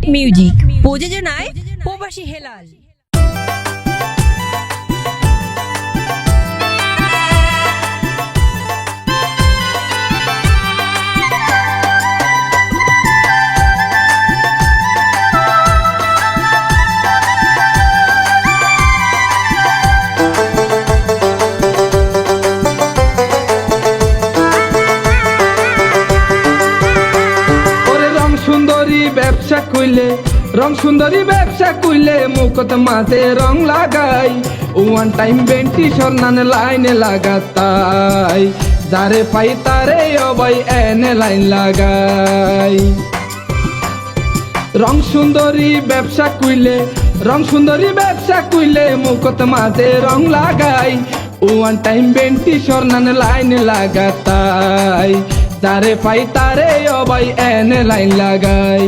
Up music প্রযোজনায় প্রবাসী হেলাল। রং সুন্দরী ব্যবসা কইলে মুখত মাঝে রং লাগাই ওয়ান টাইম বেন্টি সন্নানে লাইনে লাগাতাই যারে পাই তারে অবাই এনে লাইন লাগাই। রং সুন্দরী ব্যবসা কইলে মুখত মাঝে রং লাগাই ওয়ান টাইম বেন্টি সন্নানে লাইনে লাগাতাই যারে পাই তারে অবাই এনে লাইন লাগাই।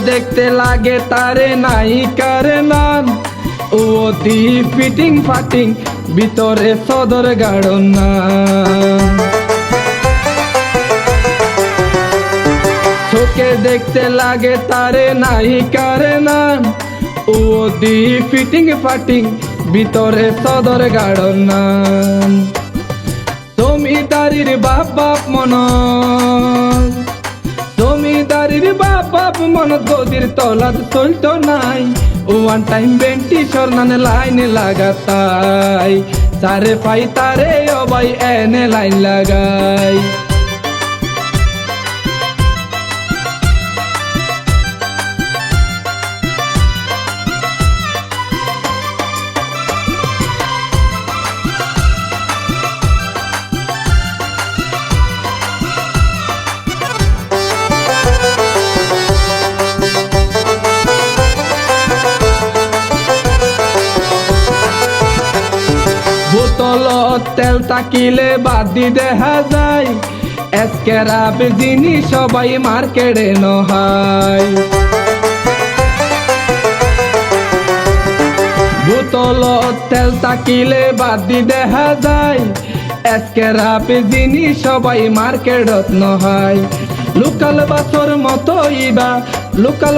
দেখতে লাগে তারে নায়িকার নাম অতি ফিটিং ফাটিং ভিতরে সদর গাড়ো না। চোখে দেখতে লাগে তারে নায়িকার নাম অতি ফিটিং ফাটিং ভিতরে সদর গাড়ো না। জমিদারির বাপ বাপ মন জমিদারির বাপ বাপ মন গদির তলাত চলতো নাই ওয়ান টাইম বেন্টি সরনানে লাইনে লাগাতাই তারে পাই তারে অবাই এনে লাইন লাগাই। বোতলত তেল তাকিলে বাদি দেখা যায় এসকেরাব জিনিস সবাই মার্কেটে নহাই। বোতলত তেল তাকিলে বাদি দেখা যায় এসকেরাব জিনিস সবাই মার্কেটত নহাই। লোকাল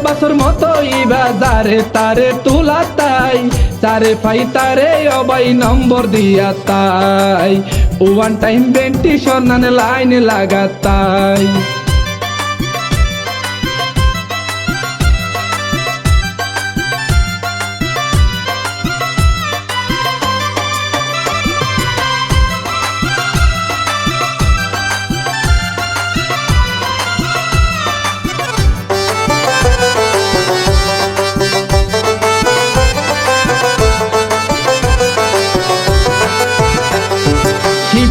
বাসর মতো ইবা যারে তারে তোলা তাই তারে পাই তারে অবাই নম্বর দিয়া তাই ওয়ান টাইম বেন্টি সন্নানে লাইনে লাগাতাই।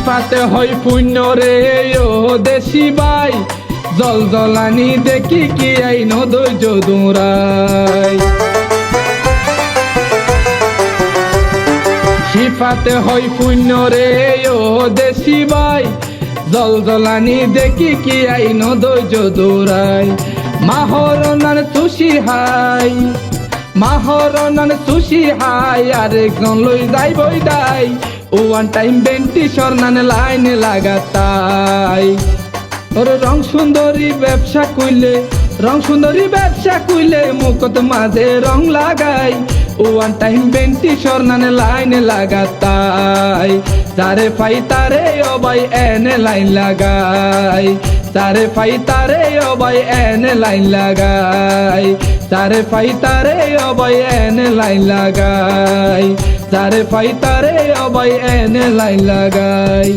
পাতে হয় পুণ্য রে ও দেশি বাই জল জলানি দেখি কি আইন ধৈর্য দৌড়াই। সিফাতে হয় পুণ্য রে ও দেশি বাই জল জলানি দেখি কি আইন ধৈর্য দৌড়াই। মাহরনান সুশি হাই আরেকজন লই যাই বই দাই ওয়ান টাইম বেন্টি সরনানে লাইনে লাগাতাই। ওরে রং সুন্দরী ব্যবসা কইলে মুখত মাঝে রং লাগাই ওয়ান টাইম বেন্টি সরনানে লাইনে লাগাতাই যারে পাই তারে অবাই এনে লাইন লাগাই যারে পাই তারে অবাই এনে লাইন লাগাই যারে পাই তারে অবাই এনে লাইন লাগাই যারে পাই তারে অবাই এনে লাইন লাগাই।